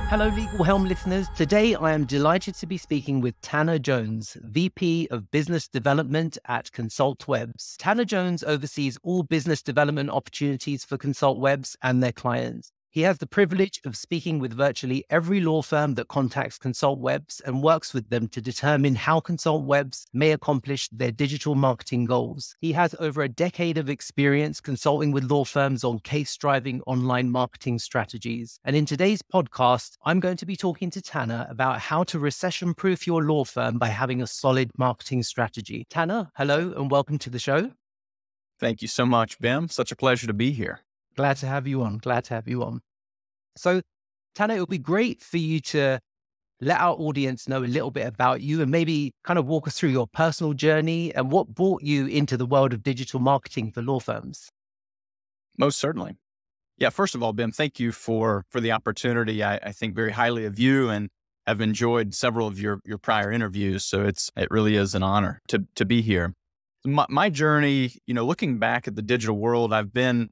Hello, Legal Helm listeners. Today, I am delighted to be speaking with Tanner Jones, VP of Business Development at Consultwebs. Tanner Jones oversees all business development opportunities for Consultwebs and their clients. He has the privilege of speaking with virtually every law firm that contacts Consultwebs and works with them to determine how Consultwebs may accomplish their digital marketing goals. He has over a decade of experience consulting with law firms on case-driving online marketing strategies. And in today's podcast, I'm going to be talking to Tanner about how to recession-proof your law firm by having a solid marketing strategy. Tanner, hello and welcome to the show. Thank you so much, Bim. Such a pleasure to be here. Glad to have you on. So, Tanner, it would be great for you to let our audience know a little bit about you and maybe kind of walk us through your personal journey and what brought you into the world of digital marketing for law firms. Most certainly. Yeah, first of all, Bim, thank you for the opportunity. I think very highly of you and have enjoyed several of your prior interviews. So it really is an honor to be here. My journey, looking back at the digital world, I've been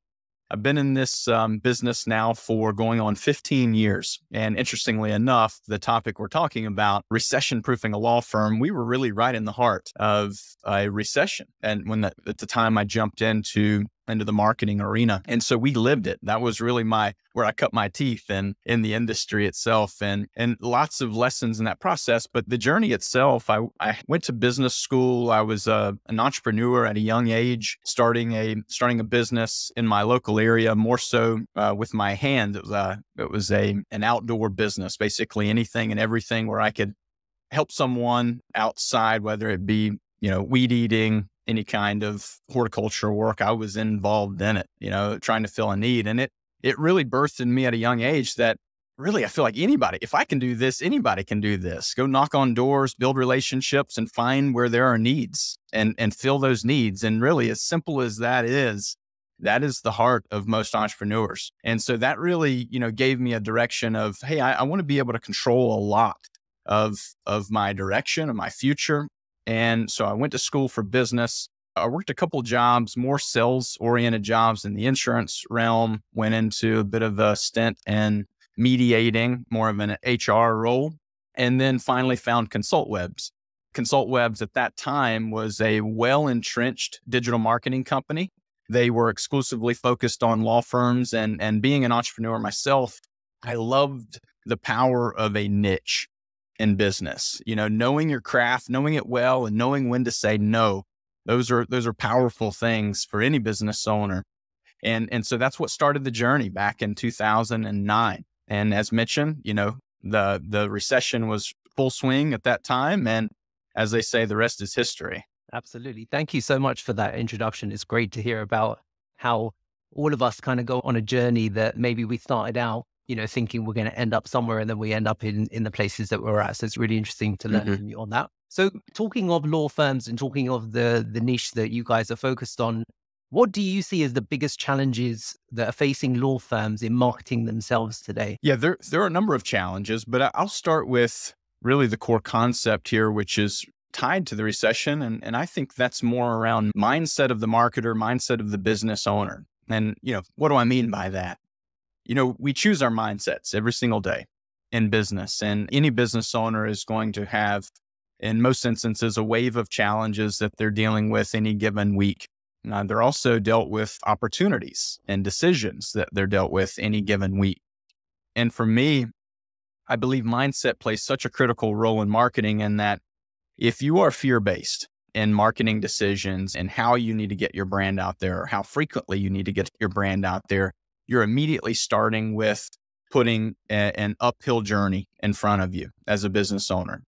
in this business now for going on 15 years. And interestingly enough, the topic we're talking about, recession-proofing a law firm, we were really right in the heart of a recession. And at the time I jumped into the marketing arena. And so we lived it. That was really where I cut my teeth in the industry itself, and lots of lessons in that process. But the journey itself, I went to business school. I was an entrepreneur at a young age, starting a business in my local area, more so with my hand. It was an outdoor business, basically anything and everything where I could help someone outside, whether it be, weed eating, any kind of horticulture work. I was involved in it, trying to fill a need. And it really birthed in me at a young age that really, I feel like if I can do this, anybody can do this. Go knock on doors, build relationships, and find where there are needs and fill those needs. And really, as simple as that is the heart of most entrepreneurs. And so that really, gave me a direction of, hey, I want to be able to control a lot of my direction and my future. And so I went to school for business. I worked a couple of jobs, more sales-oriented jobs in the insurance realm, went into a bit of a stint in mediating, more of an HR role, and then finally found Consultwebs. Consultwebs at that time was a well-entrenched digital marketing company. They were exclusively focused on law firms, and being an entrepreneur myself, I loved the power of a niche in business, knowing your craft, knowing it well, and knowing when to say no. Those are powerful things for any business owner. And so that's what started the journey back in 2009. And as mentioned, the recession was full swing at that time. And as they say, the rest is history. Absolutely. Thank you so much for that introduction. It's great to hear about how all of us kind of go on a journey that maybe we started out thinking we're going to end up somewhere and then we end up in the places that we're at. So it's really interesting to learn from you on that. So talking of law firms and talking of the niche that you guys are focused on, what do you see as the biggest challenges that are facing law firms in marketing themselves today? Yeah, there are a number of challenges, but I'll start with really the core concept here, which is tied to the recession. And I think that's more around mindset of the marketer, mindset of the business owner. And, what do I mean by that? We choose our mindsets every single day in business, and any business owner is going to have, in most instances, a wave of challenges that they're dealing with any given week. They're also dealt with opportunities and decisions that they're dealt with any given week. And for me, I believe mindset plays such a critical role in marketing, in that if you are fear-based in marketing decisions and how you need to get your brand out there, or how frequently you need to get your brand out there, you're immediately starting with putting an uphill journey in front of you as a business owner.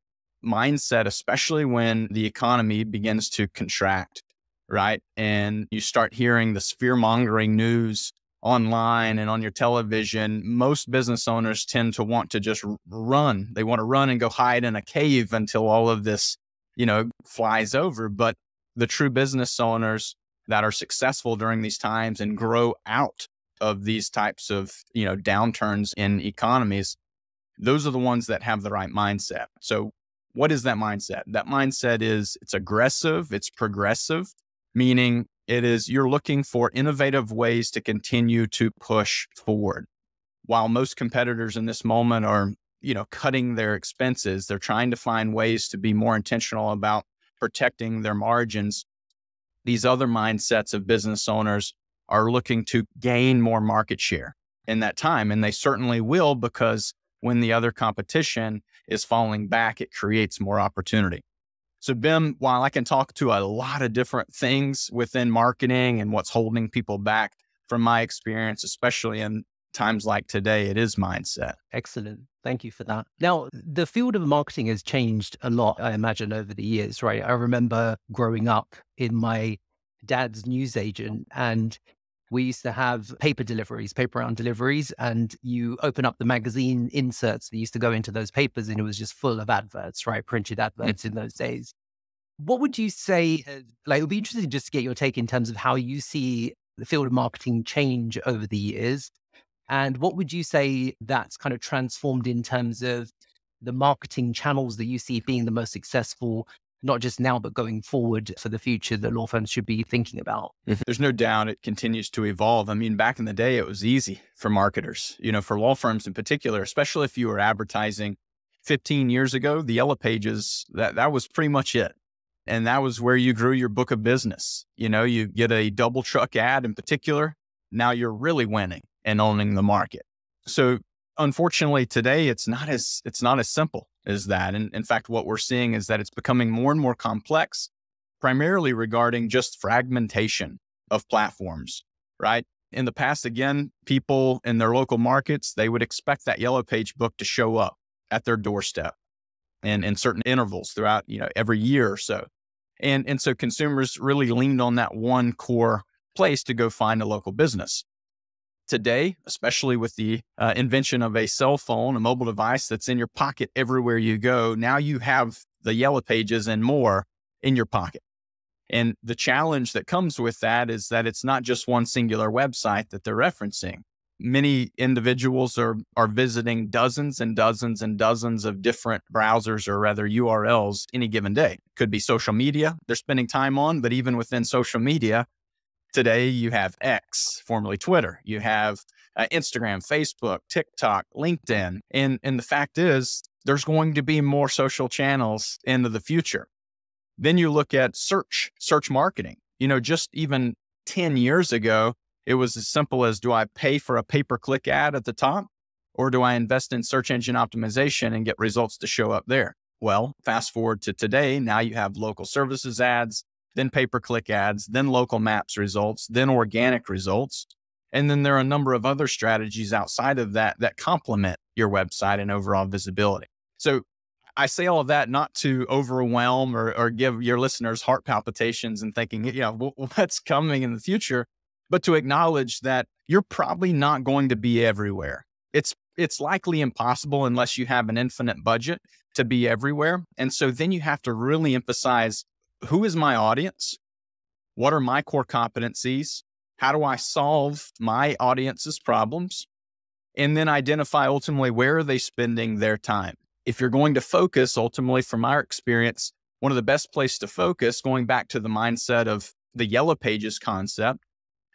Mindset, especially when the economy begins to contract, right? And you start hearing the fear-mongering news online and on your television, most business owners tend to want to just run. They want to run and go hide in a cave until all of this, flies over. But the true business owners that are successful during these times and grow out of these types of, downturns in economies, those are the ones that have the right mindset. So what is that mindset? That mindset is, it's aggressive, it's progressive, meaning you're looking for innovative ways to continue to push forward. while most competitors in this moment are, cutting their expenses, they're trying to find ways to be more intentional about protecting their margins. These other mindsets of business owners are looking to gain more market share in that time. And they certainly will, because when the other competition is falling back, it creates more opportunity. So Bim, while I can talk to a lot of different things within marketing and what's holding people back, from my experience, especially in times like today, it is mindset. Excellent. Thank you for that. Now, the field of marketing has changed a lot, I imagine, over the years, right? I remember growing up in my dad's newsagent, and we used to have paper round deliveries, and you open up the magazine inserts that used to go into those papers, and it was just full of adverts, right? Printed adverts in those days. What would you say, it would be interesting just to get your take in terms of how you see the field of marketing change over the years. And what would you say that's kind of transformed in terms of the marketing channels that you see being the most successful, not just now, but going forward for the future that law firms should be thinking about? There's no doubt it continues to evolve. I mean, back in the day, it was easy for marketers, for law firms in particular, especially if you were advertising 15 years ago, the yellow pages, that was pretty much it. And that was where you grew your book of business. You get a double truck ad in particular. Now you're really winning and owning the market. So unfortunately today, it's not as simple as that. And in fact, what we're seeing is that it's becoming more and more complex, primarily regarding just fragmentation of platforms, right? In the past, again, people in their local markets, they would expect that yellow page book to show up at their doorstep and in certain intervals throughout, every year or so. And so consumers really leaned on that one core place to go find a local business. Today, especially with the invention of a cell phone, a mobile device that's in your pocket everywhere you go, now you have the yellow pages and more in your pocket. And the challenge that comes with that is that it's not just one singular website that they're referencing. Many individuals are visiting dozens and dozens and dozens of different browsers, or rather URLs, any given day. Could be social media they're spending time on, but even within social media, today you have X, formerly Twitter. You have Instagram, Facebook, TikTok, LinkedIn. And the fact is, there's going to be more social channels into the future. Then you look at search marketing. Just even 10 years ago, it was as simple as, do I pay for a pay-per-click ad at the top, or do I invest in search engine optimization and get results to show up there? Well, fast forward to today, now you have local services ads, then pay-per-click ads, then local maps results, then organic results. And then there are a number of other strategies outside of that complement your website and overall visibility. So I say all of that not to overwhelm or give your listeners heart palpitations and thinking, what's coming in the future, but to acknowledge that you're probably not going to be everywhere. It's likely impossible unless you have an infinite budget to be everywhere. And so then you have to really emphasize, who is my audience? What are my core competencies? How do I solve my audience's problems? And then identify ultimately, where are they spending their time? If you're going to focus, ultimately, from our experience, one of the best places to focus, going back to the mindset of the yellow pages concept,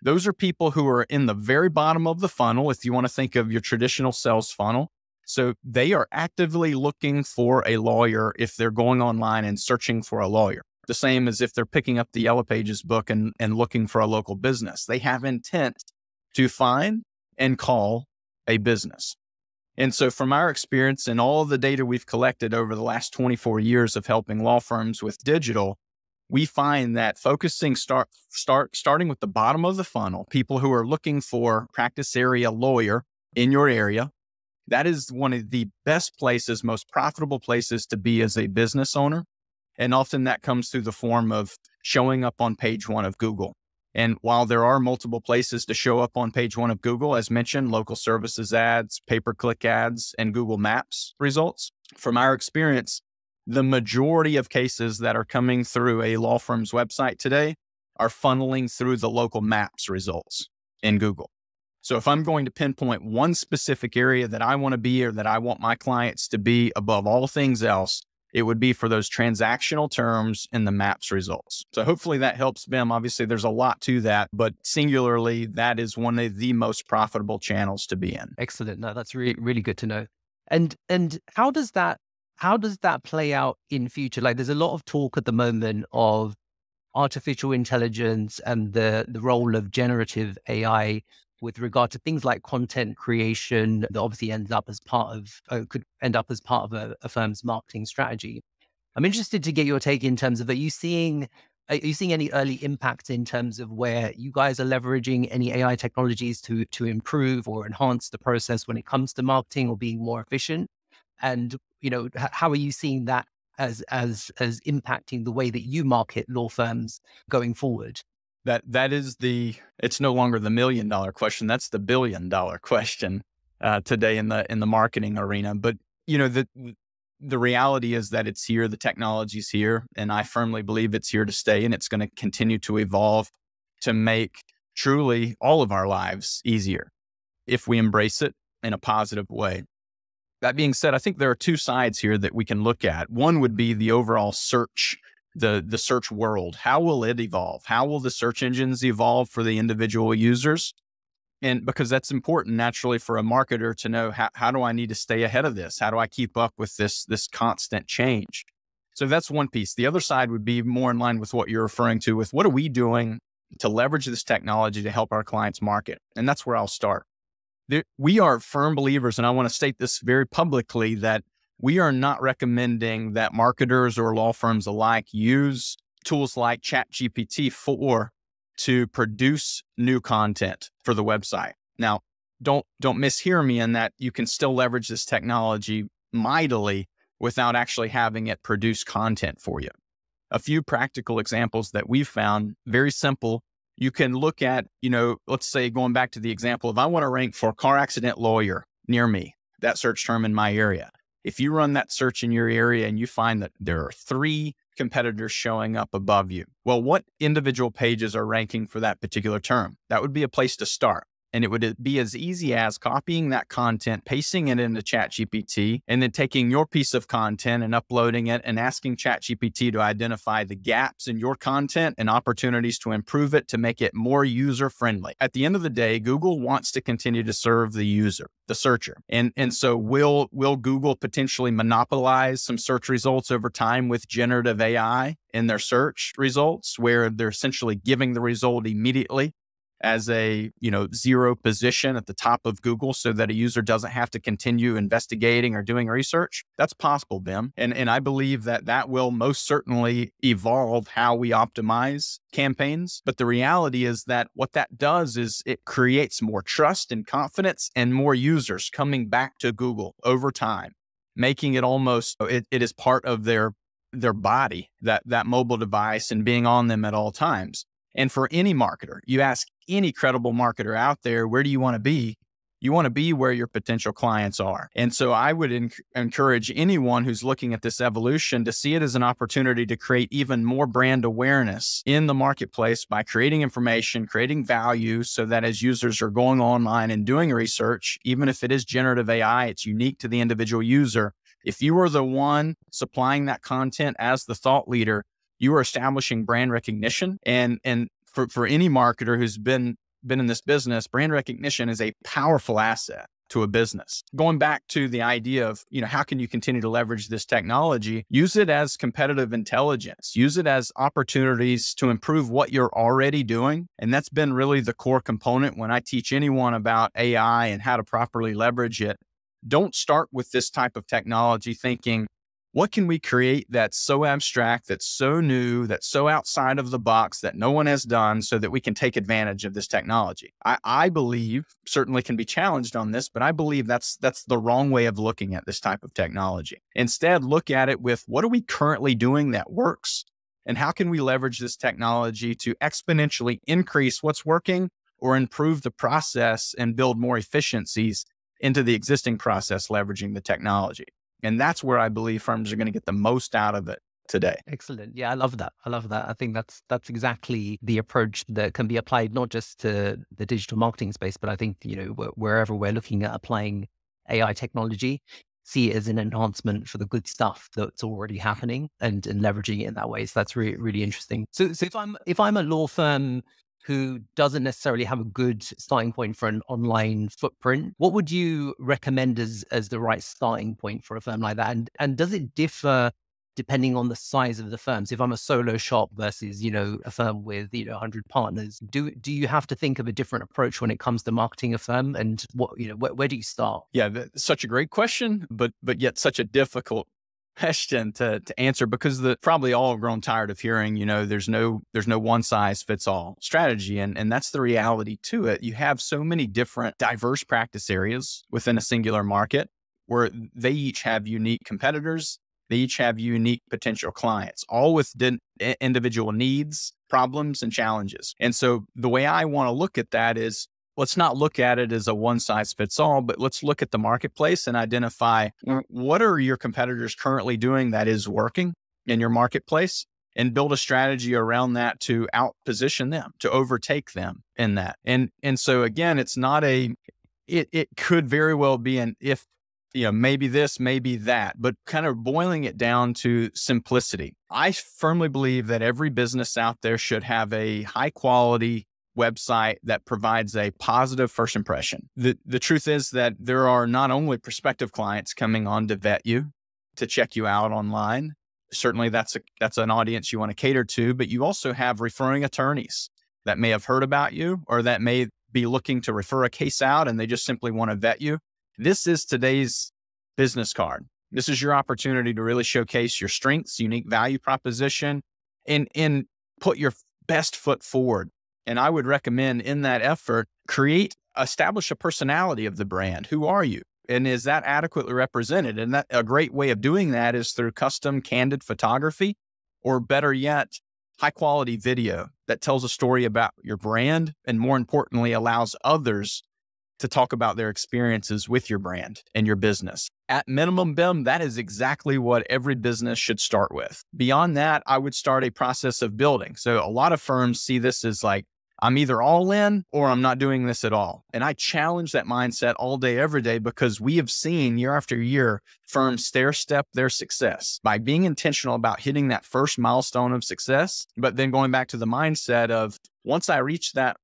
those are people who are in the very bottom of the funnel, if you want to think of your traditional sales funnel. So they are actively looking for a lawyer if they're going online and searching for a lawyer. The same as if they're picking up the Yellow Pages book and looking for a local business. They have intent to find and call a business. And so from our experience and all the data we've collected over the last 24 years of helping law firms with digital, we find that focusing starting with the bottom of the funnel, people who are looking for practice area lawyer in your area, that is one of the best places, most profitable places to be as a business owner. And often that comes through the form of showing up on page one of Google. And while there are multiple places to show up on page one of Google, as mentioned, local services ads, pay-per-click ads, and Google Maps results, from our experience, the majority of cases that are coming through a law firm's website today are funneling through the local maps results in Google. So if I'm going to pinpoint one specific area that I want to be, or that I want my clients to be above all things else, it would be for those transactional terms in the maps results. So hopefully that helps, Bim. Obviously, there's a lot to that, but singularly, that is one of the most profitable channels to be in. Excellent. No, that's really, really good to know. And how does that play out in future? Like, there's a lot of talk at the moment of artificial intelligence and the role of generative AI with regard to things like content creation that obviously ends up as part of could end up as part of a firm's marketing strategy. I'm interested to get your take in terms of, are you seeing any early impacts in terms of where you guys are leveraging any AI technologies to improve or enhance the process when it comes to marketing or being more efficient? And how are you seeing that as impacting the way that you market law firms going forward? That is it's no longer the $1 million question. That's the $1 billion question today in the marketing arena. But the reality is that it's here. The technology's here, and I firmly believe it's here to stay, and it's going to continue to evolve to make truly all of our lives easier if we embrace it in a positive way. That being said, I think there are two sides here that we can look at. One would be the overall search, the search world. How will it evolve? How will the search engines evolve for the individual users? And because that's important naturally for a marketer to know, how do I need to stay ahead of this? How do I keep up with this constant change? So that's one piece. The other side would be more in line with what you're referring to with what are we doing to leverage this technology to help our clients market? And that's where I'll start. We are firm believers, and I want to state this very publicly, that we are not recommending that marketers or law firms alike use tools like ChatGPT-4 to produce new content for the website. Now, don't mishear me in that you can still leverage this technology mightily without actually having it produce content for you. A few practical examples that we've found, very simple. You can look at, let's say going back to the example, if I want to rank for car accident lawyer near me, that search term in my area. If you run that search in your area and you find that there are 3 competitors showing up above you, well, what individual pages are ranking for that particular term? That would be a place to start. And it would be as easy as copying that content, pasting it into ChatGPT, and then taking your piece of content and uploading it and asking ChatGPT to identify the gaps in your content and opportunities to improve it to make it more user-friendly. At the end of the day, Google wants to continue to serve the user, the searcher. And so will Google potentially monopolize some search results over time with generative AI in their search results, where they're essentially giving the result immediately as a zero position at the top of Google so that a user doesn't have to continue investigating or doing research? That's possible, Bim. And I believe that will most certainly evolve how we optimize campaigns. But the reality is that what that does is it creates more trust and confidence and more users coming back to Google over time, making it almost, it is part of their body, that mobile device, and being on them at all times. And for any marketer, you ask any credible marketer out there, where do you want to be? You want to be where your potential clients are. And so I would encourage anyone who's looking at this evolution to see it as an opportunity to create even more brand awareness in the marketplace by creating information, creating value, so that as users are going online and doing research, even if it is generative AI, it's unique to the individual user. If you are the one supplying that content as the thought leader, you are establishing brand recognition. And for any marketer who's been in this business, brand recognition is a powerful asset to a business. Going back to the idea of, how can you continue to leverage this technology? Use it as competitive intelligence. Use it as opportunities to improve what you're already doing. And that's been really the core component when I teach anyone about AI and how to properly leverage it. Don't start with this type of technology thinking, what can we create that's so abstract, that's so new, that's so outside of the box that no one has done, so that we can take advantage of this technology? I believe, certainly can be challenged on this, but I believe that's the wrong way of looking at this type of technology. Instead, look at it with, what are we currently doing that works? And how can we leverage this technology to exponentially increase what's working or improve the process and build more efficiencies into the existing process, leveraging the technology? And that's where I believe firms are going to get the most out of it today. Excellent. Yeah, I love that. I think that's exactly the approach that can be applied not just to the digital marketing space, but I think, wherever we're looking at applying AI technology. see it as an enhancement for the good stuff that's already happening and leveraging it in that way. So that's really, really interesting. So if I'm a law firm who doesn't necessarily have a good starting point for an online footprint, what would you recommend as the right starting point for a firm like that? And does it differ depending on the size of the firms? If I'm a solo shop versus, a firm with, 100 partners, do you have to think of a different approach when it comes to marketing a firm? And where do you start? Yeah, that's such a great question, but yet such a difficult question to answer, because probably all have grown tired of hearing, there's no one size fits all strategy. And that's the reality to it. You have so many different diverse practice areas within a singular market where they each have unique competitors. They each have unique potential clients, all with individual needs, problems, and challenges. And so the way I want to look at that is, let's not look at it as a one size fits all, but let's look at the marketplace and identify what are your competitors currently doing that is working in your marketplace, and build a strategy around that to outposition them, to overtake them in that. And so again, it's not it could very well be an if, maybe this, maybe that, but kind of boiling it down to simplicity. I firmly believe that every business out there should have a high quality website that provides a positive first impression. The truth is that there are not only prospective clients coming on to vet you, to check you out online. Certainly that's an audience you want to cater to, but you also have referring attorneys that may have heard about you, or that may be looking to refer a case out and they just simply want to vet you. This is today's business card. This is your opportunity to really showcase your strengths, unique value proposition, and put your best foot forward. And I would recommend in that effort, establish a personality of the brand. Who are you? And is that adequately represented? And that a great way of doing that is through custom candid photography, or better yet, high quality video that tells a story about your brand, and more importantly, allows others to talk about their experiences with your brand and your business. At minimum, BIM, that is exactly what every business should start with. Beyond that, I would start a process of building. So a lot of firms see this as like, I'm either all in or I'm not doing this at all. And I challenge that mindset all day, every day, because we have seen year after year, firms stair-step their success by being intentional about hitting that first milestone of success, but then going back to the mindset of, once I reach that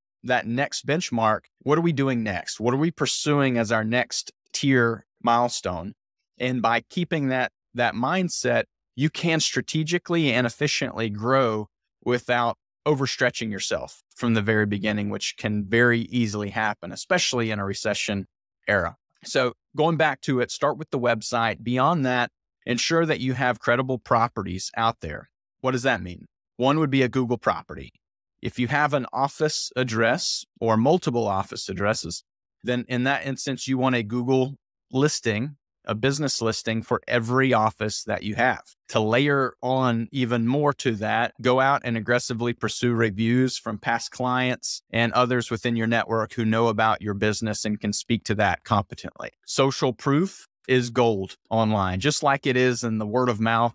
next benchmark, what are we doing next? What are we pursuing as our next tier milestone? And by keeping that mindset, you can strategically and efficiently grow without overstretching yourself from the very beginning, which can very easily happen, especially in a recession era. So going back to it, start with the website. Beyond that, ensure that you have credible properties out there. What does that mean? One would be a Google property. If you have an office address or multiple office addresses, then in that instance, you want a Google listing, a business listing for every office that you have. To layer on even more to that, go out and aggressively pursue reviews from past clients and others within your network who know about your business and can speak to that competently. Social proof is gold online, just like it is in the word of mouth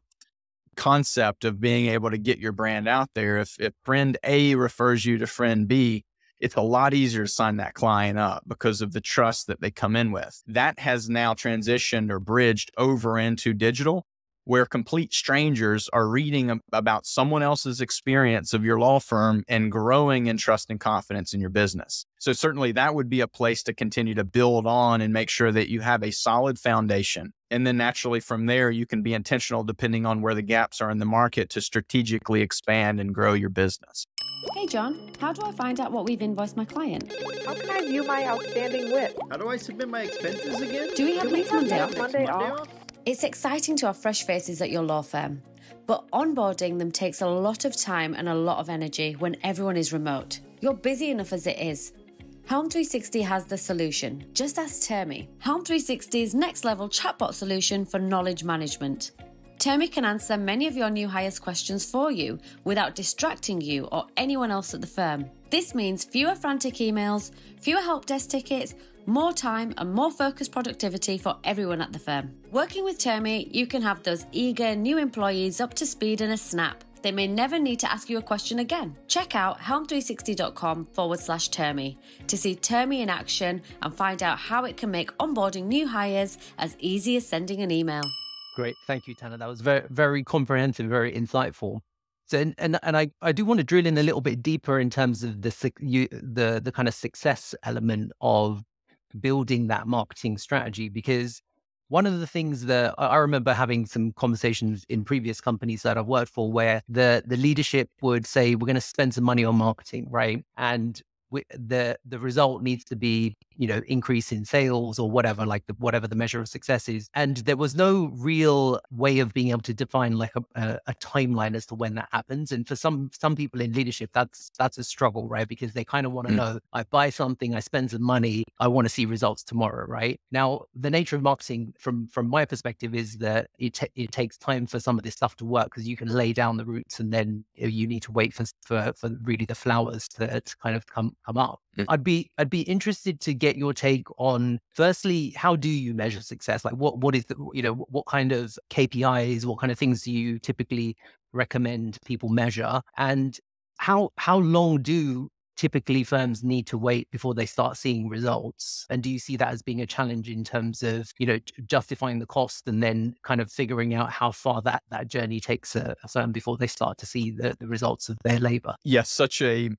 concept of being able to get your brand out there. If friend A refers you to friend B, it's a lot easier to sign that client up because of the trust that they come in with. That has now transitioned or bridged over into digital, where complete strangers are reading about someone else's experience of your law firm and growing in trust and confidence in your business. So certainly that would be a place to continue to build on and make sure that you have a solid foundation. And then naturally from there, you can be intentional depending on where the gaps are in the market to strategically expand and grow your business. Hey John, how do I find out what we've invoiced my client? How can I view my outstanding WIP? How do I submit my expenses again? Do we have next Monday off? Monday off? It's exciting to have fresh faces at your law firm, but onboarding them takes a lot of time and a lot of energy when everyone is remote. You're busy enough as it is. Helm 360 has the solution. Just ask Termi. Helm 360's next level chatbot solution for knowledge management. Termi can answer many of your new hires' questions for you without distracting you or anyone else at the firm. This means fewer frantic emails, fewer help desk tickets, more time and more focused productivity for everyone at the firm. Working with Termi, you can have those eager new employees up to speed in a snap. They may never need to ask you a question again. Check out helm360.com/Termy to see Termy in action and find out how it can make onboarding new hires as easy as sending an email. Great. Thank you, Tana. That was very, very comprehensive, very insightful. So, and I do want to drill in a little bit deeper in terms of the kind of success element of building that marketing strategy, because one of the things that I remember having some conversations in previous companies that I've worked for where the leadership would say, we're going to spend some money on marketing, right? And the result needs to be, increase in sales or whatever, like whatever the measure of success is. And there was no real way of being able to define like a timeline as to when that happens. And for some people in leadership, that's a struggle, right? Because they kind of want to know, I buy something, I spend some money, I want to see results tomorrow, right? Now, the nature of marketing from my perspective is that it takes time for some of this stuff to work, because you can lay down the roots and then you need to wait for really the flowers to kind of come up. I'd be interested to get your take on, firstly, how do you measure success? Like what is the, what kind of KPIs, what kind of things do you typically recommend people measure? And how long do typically firms need to wait before they start seeing results? And do you see that as being a challenge in terms of, justifying the cost and then kind of figuring out how far that journey takes a firm before they start to see the results of their labor? Yes, such a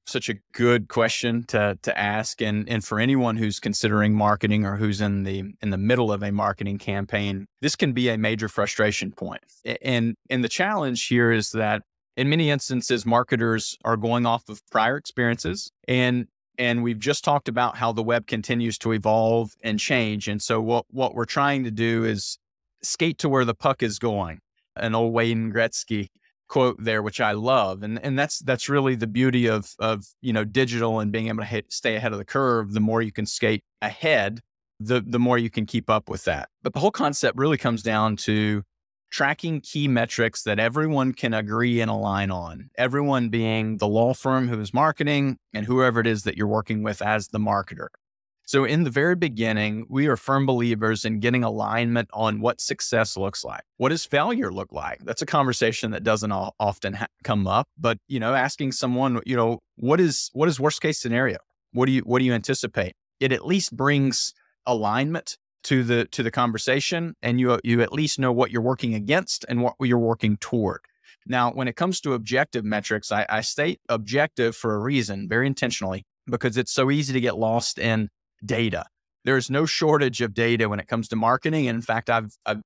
good question to ask. And for anyone who's considering marketing or who's in the middle of a marketing campaign, this can be a major frustration point. And the challenge here is that in many instances, marketers are going off of prior experiences, and we've just talked about how the web continues to evolve and change. And so what we're trying to do is skate to where the puck is going. An old Wayne Gretzky quote there, which I love. And that's really the beauty of digital and being able to stay ahead of the curve. The more you can skate ahead, the more you can keep up with that. But the whole concept really comes down to tracking key metrics that everyone can agree and align on. Everyone being the law firm who is marketing and whoever it is that you're working with as the marketer. So in the very beginning, we are firm believers in getting alignment on what success looks like. What does failure look like? That's a conversation that doesn't often come up, but asking someone, what is worst case scenario? What do you anticipate? It at least brings alignment to the conversation, and you at least know what you're working against and what you're working toward. Now, when it comes to objective metrics, I state objective for a reason, very intentionally, because it's so easy to get lost in data. There's no shortage of data when it comes to marketing. And in fact,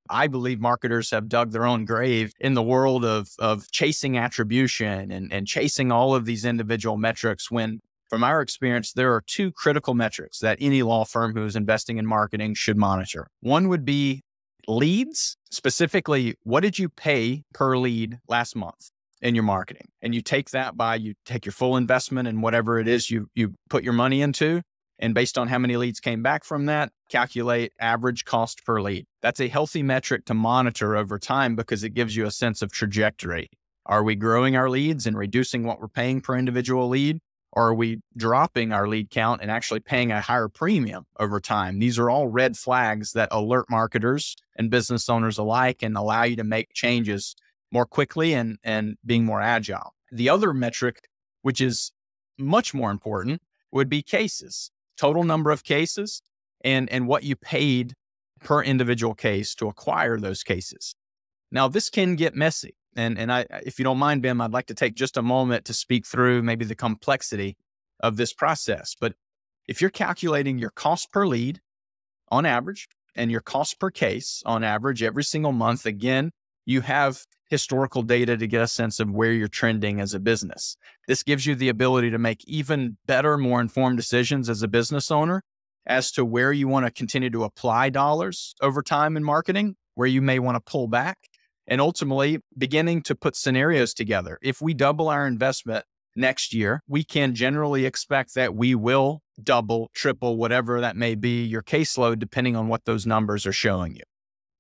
I believe marketers have dug their own grave in the world of chasing attribution and chasing all of these individual metrics, when from our experience, there are two critical metrics that any law firm who is investing in marketing should monitor. One would be leads, specifically, what did you pay per lead last month in your marketing? And you take you take your full investment and whatever it is you put your money into, and based on how many leads came back from that, calculate average cost per lead. That's a healthy metric to monitor over time because it gives you a sense of trajectory. Are we growing our leads and reducing what we're paying per individual lead? Or are we dropping our lead count and actually paying a higher premium over time? These are all red flags that alert marketers and business owners alike and allow you to make changes more quickly and being more agile. The other metric, which is much more important, would be cases, total number of cases, and what you paid per individual case to acquire those cases. Now, this can get messy. And I, if you don't mind, Bim, I'd like to take just a moment to speak through maybe the complexity of this process. But if you're calculating your cost per lead on average and your cost per case on average every single month, again, you have historical data to get a sense of where you're trending as a business. This gives you the ability to make even better, more informed decisions as a business owner as to where you want to continue to apply dollars over time in marketing, where you may want to pull back, and ultimately beginning to put scenarios together. If we double our investment next year, we can generally expect that we will double, triple, whatever that may be, your caseload, depending on what those numbers are showing you.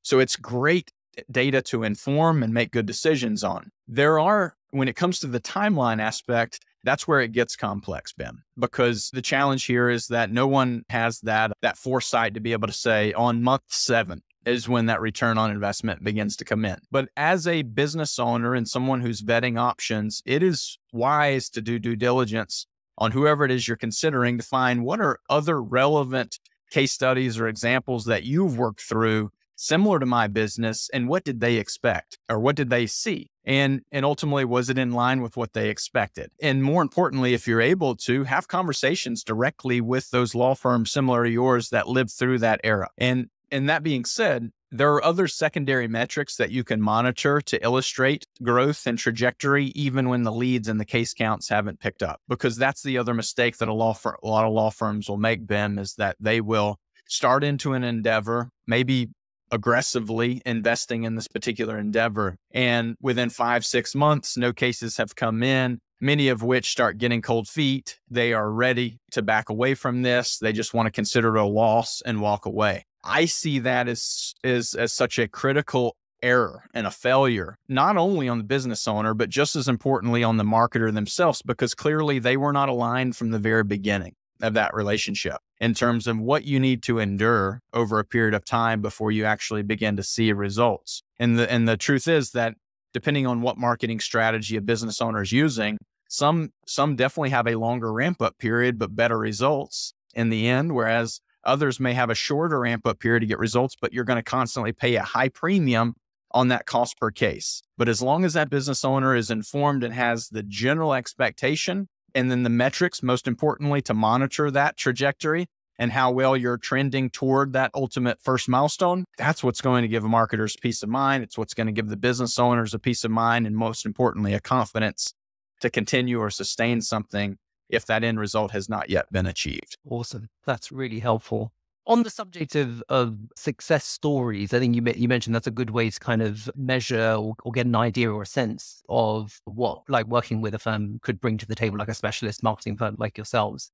So it's great data to inform and make good decisions on. When it comes to the timeline aspect, that's where it gets complex, Ben, because the challenge here is that no one has that foresight to be able to say on month 7, is when that return on investment begins to come in. But as a business owner and someone who's vetting options, it is wise to do due diligence on whoever it is you're considering to find what are other relevant case studies or examples that you've worked through similar to my business, and what did they expect or what did they see? And ultimately, was it in line with what they expected? And more importantly, if you're able to have conversations directly with those law firms similar to yours that lived through that era. And that being said, there are other secondary metrics that you can monitor to illustrate growth and trajectory, even when the leads and the case counts haven't picked up. Because that's the other mistake that a lot of law firms will make, Ben, is that they will start into an endeavor, maybe aggressively investing in this particular endeavor. And within 5-6 months, no cases have come in, many of which start getting cold feet. They are ready to back away from this. They just want to consider it a loss and walk away. I see that as such a critical error and a failure, not only on the business owner, but just as importantly on the marketer themselves, because clearly they were not aligned from the very beginning of that relationship in terms of what you need to endure over a period of time before you actually begin to see results. And the truth is that depending on what marketing strategy a business owner is using, some definitely have a longer ramp up period, but better results in the end, whereas others may have a shorter ramp up period to get results, but you're going to constantly pay a high premium on that cost per case. But as long as that business owner is informed and has the general expectation, and then the metrics, most importantly, to monitor that trajectory and how well you're trending toward that ultimate first milestone, that's what's going to give marketers peace of mind. It's what's going to give the business owners a peace of mind, and most importantly, a confidence to continue or sustain something if that end result has not yet been achieved. Awesome. That's really helpful. On the subject of success stories, I think you mentioned that's a good way to kind of measure or get an idea or a sense of what like working with a firm could bring to the table, like a specialist marketing firm like yourselves.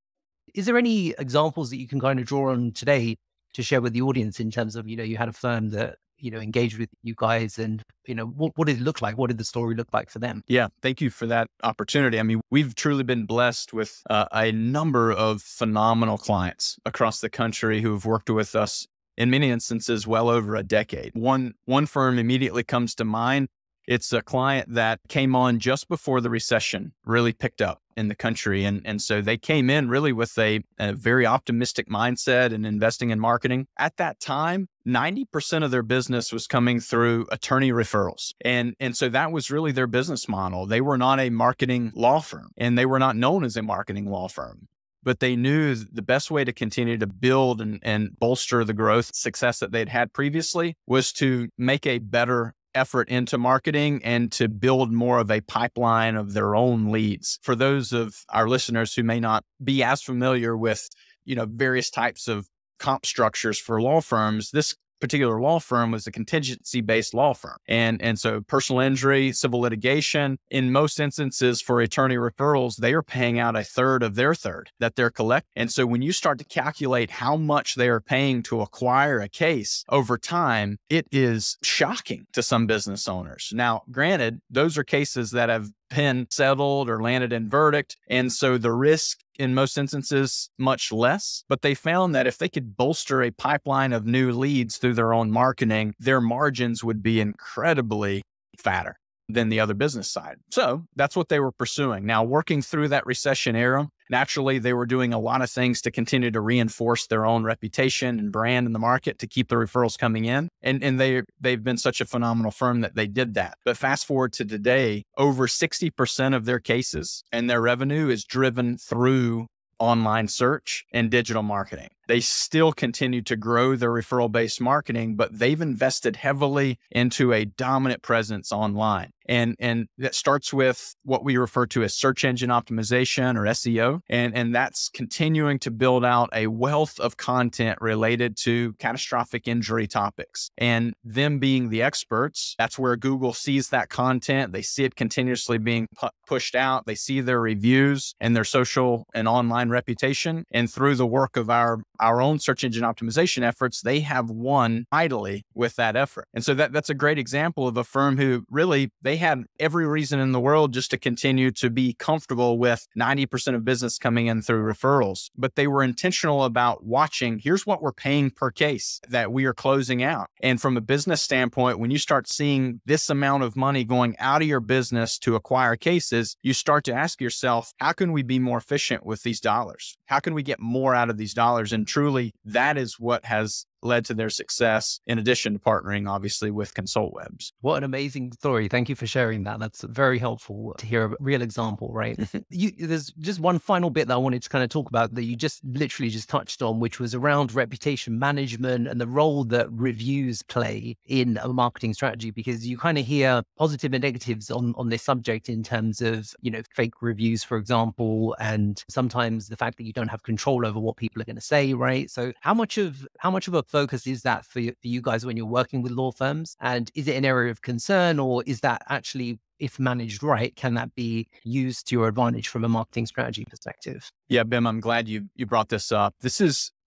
Is there any examples that you can kind of draw on today to share with the audience in terms of, you had a firm that, engaged with you guys and, what did it look like? What did the story look like for them? Yeah, thank you for that opportunity. I mean, we've truly been blessed with a number of phenomenal clients across the country who have worked with us in many instances well over a decade. One firm immediately comes to mind. It's a client that came on just before the recession really picked up in the country. And so they came in really with a very optimistic mindset and investing in marketing. At that time, 90% of their business was coming through attorney referrals. And so that was really their business model. They were not a marketing law firm, and they were not known as a marketing law firm. But they knew the best way to continue to build and bolster the growth success that they'd had previously was to make a better effort into marketing and to build more of a pipeline of their own leads. For those of our listeners who may not be as familiar with, various types of comp structures for law firms, this particular law firm was a contingency-based law firm. And so personal injury, civil litigation, in most instances for attorney referrals, they are paying out a third of their third that they're collecting. And so when you start to calculate how much they are paying to acquire a case over time, it is shocking to some business owners. Now, granted, those are cases that have been settled or landed in verdict. And so the risk in most instances, much less, but they found that if they could bolster a pipeline of new leads through their own marketing, their margins would be incredibly fatter than the other business side. So that's what they were pursuing. Now, working through that recession era, naturally, they were doing a lot of things to continue to reinforce their own reputation and brand in the market to keep the referrals coming in. And they've been such a phenomenal firm that they did that. But fast forward to today, over 60% of their cases and their revenue is driven through online search and digital marketing. They still continue to grow their referral-based marketing, but they've invested heavily into a dominant presence online. And that starts with what we refer to as search engine optimization or SEO. And that's continuing to build out a wealth of content related to catastrophic injury topics. And them being the experts, that's where Google sees that content. They see it continuously being pushed out. They see their reviews and their social and online reputation. And through the work of our our own search engine optimization efforts, they have won mightily with that effort. And so that's a great example of a firm who really, they had every reason in the world just to continue to be comfortable with 90% of business coming in through referrals. But they were intentional about watching, here's what we're paying per case that we are closing out. And from a business standpoint, when you start seeing this amount of money going out of your business to acquire cases, you start to ask yourself, how can we be more efficient with these dollars? How can we get more out of these dollars? And truly, that is what has led to their success, in addition to partnering, obviously, with Consultwebs. What an amazing story. Thank you for sharing that. That's very helpful to hear a real example, right? There's just one final bit that I wanted to kind of talk about that you just literally just touched on, which was around reputation management and the role that reviews play in a marketing strategy, because you kind of hear positive and negatives on this subject in terms of, fake reviews, for example, and sometimes the fact that you don't have control over what people are going to say, right? So how much of a focus is that for you guys when you're working with law firms? And is it an area of concern, or is that actually, if managed right, can that be used to your advantage from a marketing strategy perspective? Yeah, Bim, I'm glad you brought this up.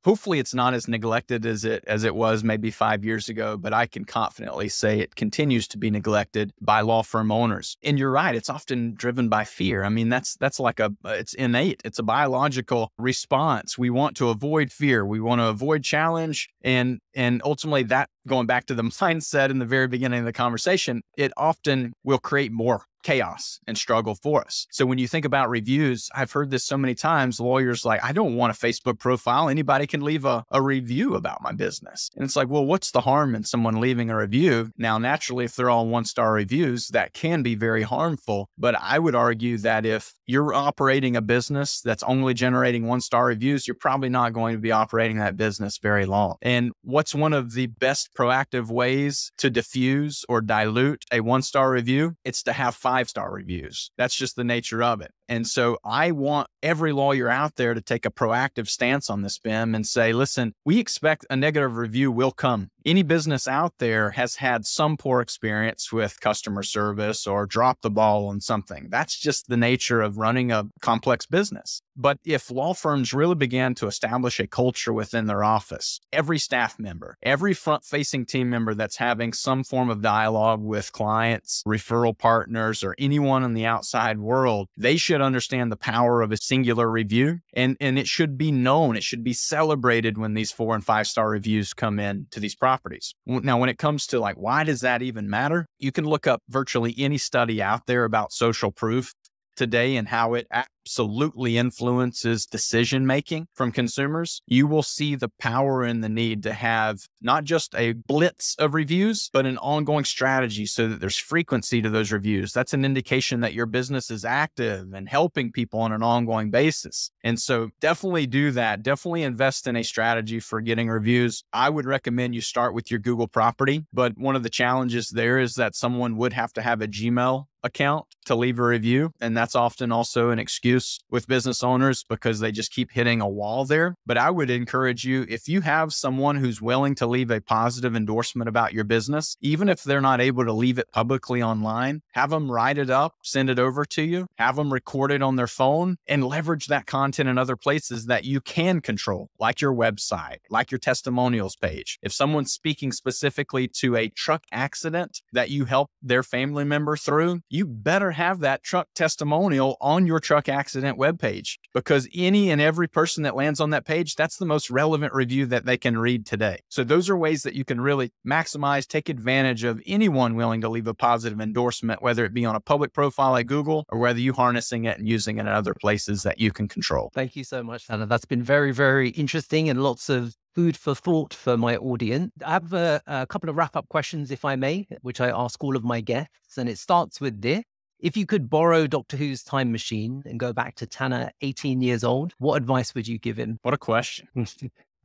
Hopefully it's not as neglected as it was maybe 5 years ago, but I can confidently say it continues to be neglected by law firm owners. And you're right, it's often driven by fear. I mean, that's like it's innate. It's a biological response. We want to avoid fear. We want to avoid challenge. And ultimately that, going back to the mindset in the very beginning of the conversation, it often will create more chaos and struggle for us. So when you think about reviews, I've heard this so many times, lawyers like, I don't want a Facebook profile. Anybody can leave a review about my business. And it's like, well, what's the harm in someone leaving a review? Now, naturally, if they're all 1-star reviews, that can be very harmful. But I would argue that if you're operating a business that's only generating 1-star reviews, you're probably not going to be operating that business very long. And what's one of the best proactive ways to diffuse or dilute a 1-star review? It's to have 5-star reviews. That's just the nature of it. And so I want every lawyer out there to take a proactive stance on this, Bim, and say, listen, we expect a negative review will come. Any business out there has had some poor experience with customer service or dropped the ball on something. That's just the nature of running a complex business. But if law firms really began to establish a culture within their office, every staff member, every front-facing team member that's having some form of dialogue with clients, referral partners, or anyone in the outside world, they should understand the power of a singular review, and it should be known. It should be celebrated when these 4- and 5-star reviews come in to these properties. Now, when it comes to like, why does that even matter? You can look up virtually any study out there about social proof today and how it absolutely influences decision-making from consumers. You will see the power and the need to have not just a blitz of reviews, but an ongoing strategy so that there's frequency to those reviews. That's an indication that your business is active and helping people on an ongoing basis. And so definitely do that. Definitely invest in a strategy for getting reviews. I would recommend you start with your Google property, but one of the challenges there is that someone would have to have a Gmail account to leave a review. And that's often also an excuse with business owners because they just keep hitting a wall there. But I would encourage you, if you have someone who's willing to leave a positive endorsement about your business, even if they're not able to leave it publicly online, have them write it up, send it over to you, have them record it on their phone, and leverage that content in other places that you can control, like your website, like your testimonials page. If someone's speaking specifically to a truck accident that you helped their family member through, you better have that truck testimonial on your truck accident webpage, because any and every person that lands on that page, that's the most relevant review that they can read today. So those are ways that you can really maximize, take advantage of anyone willing to leave a positive endorsement, whether it be on a public profile like Google or whether you harnessing it and using it in other places that you can control. Thank you so much, Tanner. That's been very, very interesting and lots of food for thought for my audience. I have a couple of wrap-up questions, if I may, which I ask all of my guests, and it starts with this. If you could borrow Doctor Who's time machine and go back to Tanner, 18 years old, what advice would you give him? What a question.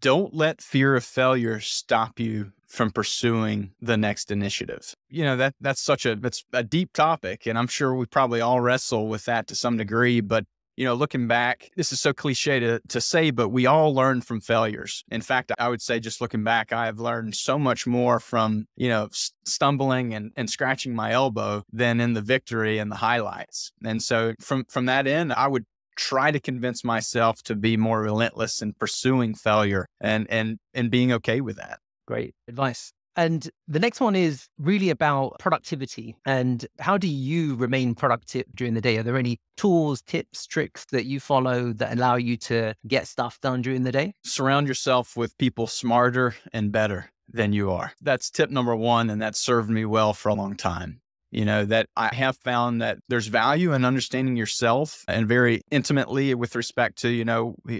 Don't let fear of failure stop you from pursuing the next initiative. You know, that's a deep topic, and I'm sure we probably all wrestle with that to some degree, but you know, looking back, this is so cliche to say, but we all learn from failures. In fact, I would say just looking back, I have learned so much more from, stumbling and scratching my elbow than in the victory and the highlights. And so from that end, I would try to convince myself to be more relentless in pursuing failure and being okay with that. Great advice. And the next one is really about productivity and how do you remain productive during the day? Are there any tools, tips, tricks that you follow that allow you to get stuff done during the day? Surround yourself with people smarter and better than you are. That's tip number one, and that served me well for a long time. That I have found that there's value in understanding yourself and very intimately with respect to,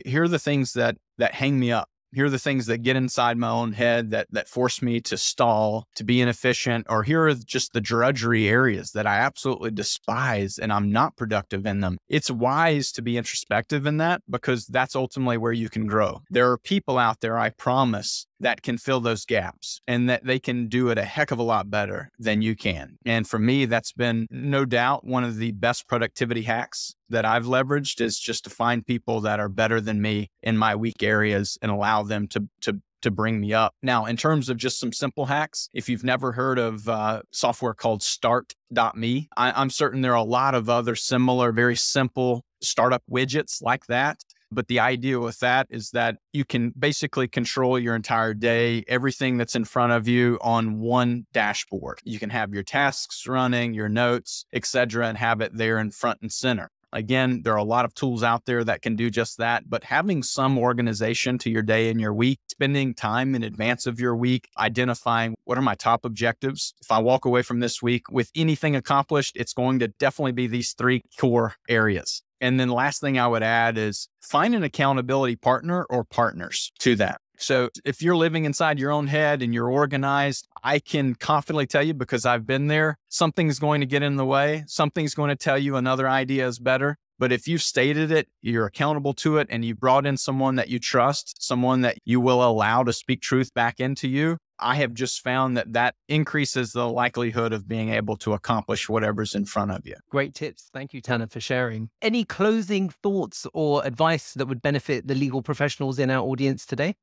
here are the things that hang me up. Here are the things that get inside my own head that force me to stall, to be inefficient, or here are just the drudgery areas that I absolutely despise and I'm not productive in them. It's wise to be introspective in that because that's ultimately where you can grow. There are people out there, I promise, that can fill those gaps and that they can do it a heck of a lot better than you can. And for me, that's been no doubt one of the best productivity hacks that I've leveraged is just to find people that are better than me in my weak areas and allow them to bring me up. Now, in terms of just some simple hacks, if you've never heard of software called Start.me, I'm certain there are a lot of other similar, very simple startup widgets like that. But the idea with that is that you can basically control your entire day, everything that's in front of you on one dashboard. You can have your tasks running, your notes, etc., and have it there in front and center. Again, there are a lot of tools out there that can do just that, but having some organization to your day and your week, spending time in advance of your week, identifying what are my top objectives. If I walk away from this week with anything accomplished, it's going to definitely be these three core areas. And then last thing I would add is find an accountability partner or partners to that. So if you're living inside your own head and you're organized, I can confidently tell you because I've been there, something's going to get in the way. Something's going to tell you another idea is better. But if you've stated it, you're accountable to it, and you brought in someone that you trust, someone that you will allow to speak truth back into you, I have just found that increases the likelihood of being able to accomplish whatever's in front of you. Great tips. Thank you, Tanner, for sharing. Any closing thoughts or advice that would benefit the legal professionals in our audience today?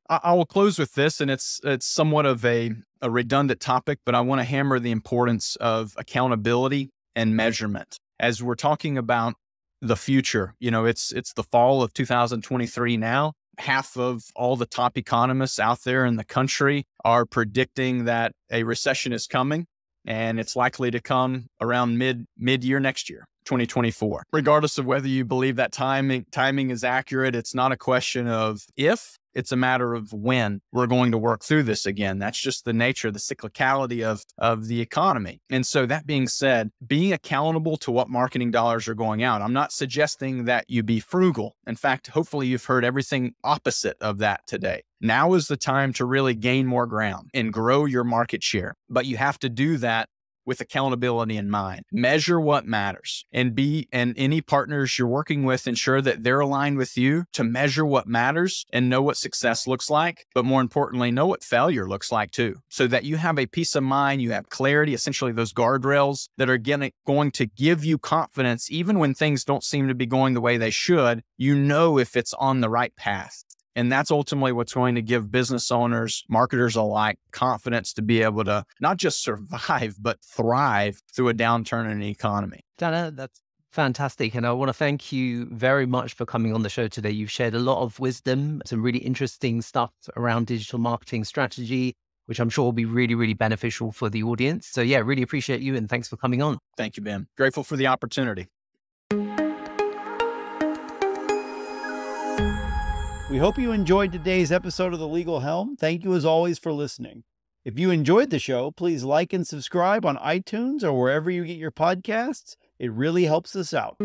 I will close with this, and it's somewhat of a redundant topic, but I want to hammer the importance of accountability and measurement. As we're talking about the future, it's the fall of 2023 now. Half of all the top economists out there in the country are predicting that a recession is coming, and it's likely to come around mid-year next year, 2024. Regardless of whether you believe that timing is accurate, it's not a question of if, it's a matter of when we're going to work through this again. That's just the nature, the cyclicality of the economy. And so that being said, being accountable to what marketing dollars are going out. I'm not suggesting that you be frugal. In fact, hopefully you've heard everything opposite of that today. Now is the time to really gain more ground and grow your market share. But you have to do that with accountability in mind. Measure what matters and any partners you're working with, ensure that they're aligned with you to measure what matters and know what success looks like, but more importantly, know what failure looks like too, so that you have a peace of mind, you have clarity, essentially those guardrails that are going to give you confidence even when things don't seem to be going the way they should. You know if it's on the right path. And that's ultimately what's going to give business owners, marketers alike, confidence to be able to not just survive, but thrive through a downturn in the economy. Tanner, that's fantastic. And I want to thank you very much for coming on the show today. You've shared a lot of wisdom, some really interesting stuff around digital marketing strategy, which I'm sure will be really, really beneficial for the audience. So yeah, really appreciate you. And thanks for coming on. Thank you, Ben. Grateful for the opportunity. We hope you enjoyed today's episode of the Legal Helm. Thank you as always for listening. If you enjoyed the show, please like and subscribe on iTunes or wherever you get your podcasts. It really helps us out.